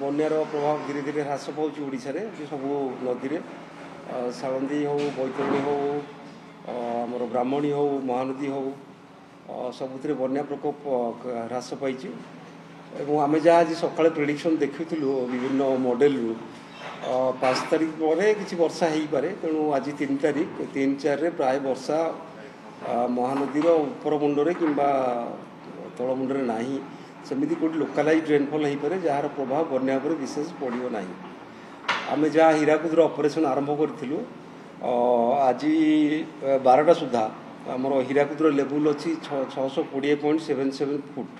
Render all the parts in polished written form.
ବନ୍ୟାର ପ୍ରଭାବ ଧୀରେ ଧୀରେ ହ୍ରାସ ପାଉଛି ଓଡ଼ିଶାରେ ସବୁ ନଦୀରେ ଶାଳନ୍ଦୀ ହେଉ ବୈତରଣୀ ହେଉ ଆମର ବ୍ରାହ୍ମଣୀ ହେଉ ମହାନଦୀ ହେଉ ସବୁଥିରେ ବନ୍ୟା ପ୍ରକୋପ ହ୍ରାସ ପାଇଛି ଏବଂ ଆମେ ଯାହା ଆଜି ସକାଳେ ପ୍ରେଡ଼ିକ୍ସନ୍ ଦେଖୁଥିଲୁ ବିଭିନ୍ନ ମଡ଼େଲରୁ 5 ତାରିଖ ପରେ କିଛି ବର୍ଷା ହେଇପାରେ। ତେଣୁ ଆଜି 3 ତାରିଖ 3-4ରେ ପ୍ରାୟ ବର୍ଷା ମହାନଦୀର ଉପର ମୁଣ୍ଡରେ କିମ୍ବା ତଳ ମୁଣ୍ଡରେ ନାହିଁ। ସେମିତି କେଉଁଠି ଲୋକାଲାଇଜ୍ ରେନଫଲ୍ ହୋଇପାରେ ଯାହାର ପ୍ରଭାବ ବନ୍ୟା ଉପରେ ବିଶେଷ ପଡ଼ିବ ନାହିଁ। ଆମେ ଯାହା ହୀରାକୁଦର ଅପରେସନ୍ ଆରମ୍ଭ କରିଥିଲୁ ଆଜି 12ଟା ସୁଦ୍ଧା ଆମର ହୀରାକୁଦର ଲେବୁଲ୍ ଅଛି 620.77 ଫୁଟ।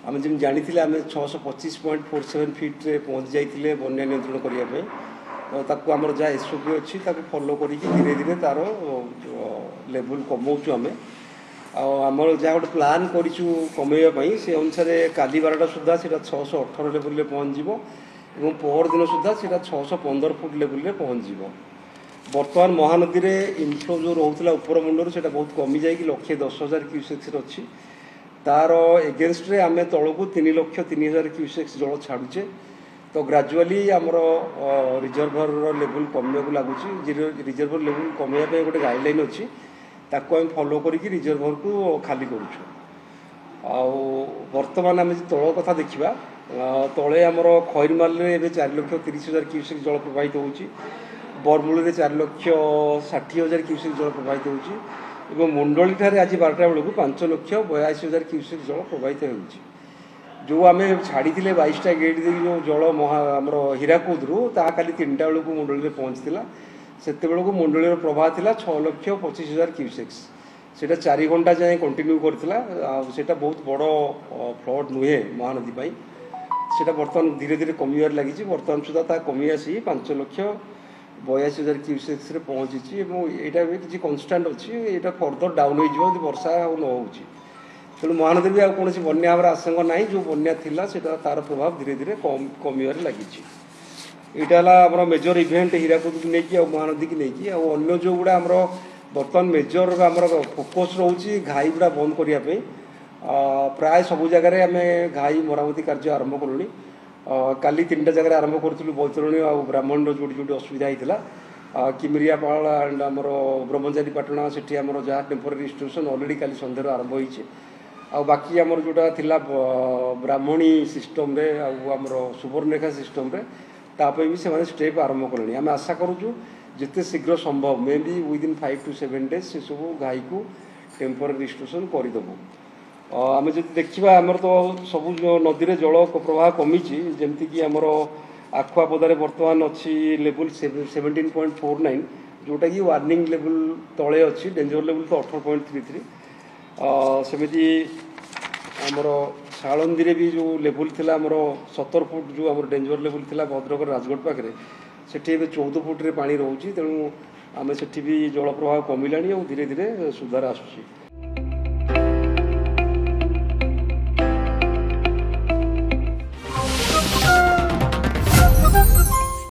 ଆମେ ଯେମିତି ଜାଣିଥିଲେ ଆମେ 625.47 ଫିଟ୍ରେ ପହଞ୍ଚି ଯାଇଥିଲେ ବନ୍ୟା ନିୟନ୍ତ୍ରଣ କରିବା ପାଇଁ। ତାକୁ ଆମର ଯାହା ଏସ୍ଓପି ଅଛି ତାକୁ ଫଲୋ କରିକି ଧୀରେ ଧୀରେ ତା'ର ଲେବୁଲ୍ କମାଉଛୁ ଆମେ। ଆଉ ଆମର ଯାହା ଗୋଟେ ପ୍ଲାନ୍ କରିଛୁ କମାଇବା ପାଇଁ ସେ ଅନୁସାରେ କାଲି 12ଟା ସୁଦ୍ଧା ସେଇଟା 618 ଲେବୁଲ୍ରେ ପହଞ୍ଚିଯିବ ଏବଂ ପହରଦିନ ସୁଦ୍ଧା ସେଇଟା 615 ଫୁଟ ଲେବୁଲ୍ରେ ପହଞ୍ଚିଯିବ। ବର୍ତ୍ତମାନ ମହାନଦୀରେ ଇନଫ୍ଲୋ ଯେଉଁ ରହୁଥିଲା ଉପର ମୁଣ୍ଡରୁ ସେଇଟା ବହୁତ କମିଯାଇକି 1,10,000 କ୍ୟୁସେକ୍ସରେ ଅଛି। ତାର ଏଗେନଷ୍ଟରେ ଆମେ ତଳକୁ 3,03,000 କ୍ୟୁସେକ୍ସ ଜଳ ଛାଡ଼ୁଛେ। ତ ଗ୍ରାଜୁଆଲି ଆମର ରିଜର୍ଭରର ଲେବୁଲ୍ କମିବାକୁ ଲାଗୁଛି। ରିଜର୍ଭର ଲେବୁଲ୍ କମାଇବା ପାଇଁ ଗୋଟେ ଗାଇଡ଼ଲାଇନ୍ ଅଛି, ତାକୁ ଆମେ ଫଲୋ କରିକି ରିଜର୍ଭରକୁ ଖାଲି କରୁଛୁ। ଆଉ ବର୍ତ୍ତମାନ ଆମେ ଯଦି ତଳ କଥା ଦେଖିବା ତଳେ ଆମର ଖଇରମାଲରେ ଏବେ 4,30,000 କ୍ୟୁସେକ୍ ଜଳ ପ୍ରବାହିତ ହେଉଛି। ବରମୂଳରେ 4,60,000 କ୍ୟୁସେକ୍ ଜଳ ପ୍ରବାହିତ ହେଉଛି ଏବଂ ମୁଣ୍ଡଳିଠାରେ ଆଜି 12ଟା ବେଳକୁ 5,82,000 କ୍ୟୁସେକ୍ ଜଳ ପ୍ରବାହିତ ହେଉଛି। ଯେଉଁ ଆମେ ଛାଡ଼ିଥିଲେ 22ଟା ଗେଟ୍ ଦେଇକି ଯେଉଁ ଜଳ ଆମର ହୀରାକୁଦରୁ ତାହା କାଲି 3ଟା ବେଳକୁ ମୁଣ୍ଡଳିରେ ପହଞ୍ଚିଥିଲା। ସେତେବେଳକୁ ମୁଣ୍ଡଳିର ପ୍ରବାହ ଥିଲା 6,25,000 କ୍ୟୁସେକ୍ସ। ସେଇଟା 4 ଘଣ୍ଟା ଯାଏଁ କଣ୍ଟିନ୍ୟୁ କରିଥିଲା। ଆଉ ସେଇଟା ବହୁତ ବଡ଼ ଫ୍ଲଡ୍ ନୁହେଁ ମହାନଦୀ ପାଇଁ। ସେଇଟା ବର୍ତ୍ତମାନ ଧୀରେ ଧୀରେ କମିବାରେ ଲାଗିଛି। ବର୍ତ୍ତମାନ ସୁଦ୍ଧା ତା କମି ଆସି 5,82,000 କ୍ୟୁସେକ୍ସରେ ପହଞ୍ଚିଛି ଏବଂ ଏଇଟା ବି କିଛି କନଷ୍ଟାଣ୍ଟ ଅଛି। ଏଇଟା ଫର୍ଦର ଡାଉନ୍ ହୋଇଯିବ ଯଦି ବର୍ଷା ଆଉ ନ ହେଉଛି। ତେଣୁ ମହାନଦୀରେ ଆଉ କୌଣସି ବନ୍ୟା ହେବାର ଆଶଙ୍କା ନାହିଁ। ଯେଉଁ ବନ୍ୟା ଥିଲା ସେଇଟା ତା'ର ପ୍ରଭାବ ଧୀରେ ଧୀରେ କମିବାରେ ଲାଗିଛି। ଏଇଟା ହେଲା ଆମର ମେଜର ଇଭେଣ୍ଟ ହୀରାକୁଦକୁ ନେଇକି ଆଉ ମହାନଦୀକି ନେଇକି। ଆଉ ଅନ୍ୟ ଯେଉଁଗୁଡ଼ା ଆମର ବର୍ତ୍ତମାନ ମେଜର ଆମର ଫୋକସ୍ ରହୁଛି ଘାଇ ଗୁଡ଼ା ବନ୍ଦ କରିବା ପାଇଁ। ପ୍ରାୟ ସବୁ ଜାଗାରେ ଆମେ ଘାଇ ମରାମତି କାର୍ଯ୍ୟ ଆରମ୍ଭ କଲୁଣି। କାଲି 3ଟା ଜାଗାରେ ଆରମ୍ଭ କରୁଥିଲୁ ବୈତରଣୀ ଆଉ ବ୍ରାହ୍ମଣୀର ଯେଉଁଠି ଯେଉଁଠି ଅସୁବିଧା ହେଇଥିଲା। କିମିରିଆପାଳ ଆଣ୍ଡ ଆମର ବ୍ରହ୍ମଚାରୀ ପାଟଣା ସେଠି ଆମର ଯାହା ଟେମ୍ପୋରାରୀ ଇନଷ୍ଟିଟ୍ୟୁସନ୍ ଅଲରେଡ଼ି କାଲି ସନ୍ଧ୍ୟାରୁ ଆରମ୍ଭ ହୋଇଛି। ଆଉ ବାକି ଆମର ଯେଉଁଟା ଥିଲା ବ୍ରାହ୍ମଣୀ ସିଷ୍ଟମ୍ରେ ଆଉ ଆମର ସୁବର୍ଣ୍ଣରେଖା ସିଷ୍ଟମ୍ରେ ତା ପାଇଁ ବି ସେମାନେ ଷ୍ଟେପ୍ ଆରମ୍ଭ କଲେଣି। ଆମେ ଆଶା କରୁଛୁ ଯେତେ ଶୀଘ୍ର ସମ୍ଭବ ମେ ବି ୱିଦିନ୍ 5 to 7 days ସେସବୁ ଘାଇକୁ ଟେମ୍ପୋରାରୀ ରିଷ୍ଟ୍ରିକ୍ସନ୍ କରିଦେବୁ। ଆମେ ଯଦି ଦେଖିବା ଆମର ତ ସବୁ ନଦୀରେ ଜଳ ପ୍ରବାହ କମିଛି। ଯେମିତିକି ଆମର ଆଖୁଆପଦାରେ ବର୍ତ୍ତମାନ ଅଛି ଲେବୁଲ୍ 17.49 ଯେଉଁଟାକି ୱାର୍ଣ୍ଣିଂ ଲେବୁଲ୍ ତଳେ ଅଛି। ଡେଞ୍ଜର ଲେବୁଲ୍ ତ 18.33। ସେମିତି ଆମର ଶାଳନ୍ଦୀରେ ବି ଯେଉଁ ଲେବୁଲ୍ ଥିଲା ଆମର 17 ଫୁଟ ଯେଉଁ ଆମର ଡେଞ୍ଜର ଲେବୁଲ୍ ଥିଲା ଭଦ୍ରକର ରାଜଗଡ଼ ପାଖରେ ସେଠି ଏବେ 14 ଫୁଟରେ ପାଣି ରହୁଛି। ତେଣୁ ଆମେ ସେଠି ବି ଜଳ ପ୍ରବାହ କମିଲାଣି ଆଉ ଧୀରେ ଧୀରେ ସୁଧାର ଆସୁଛି।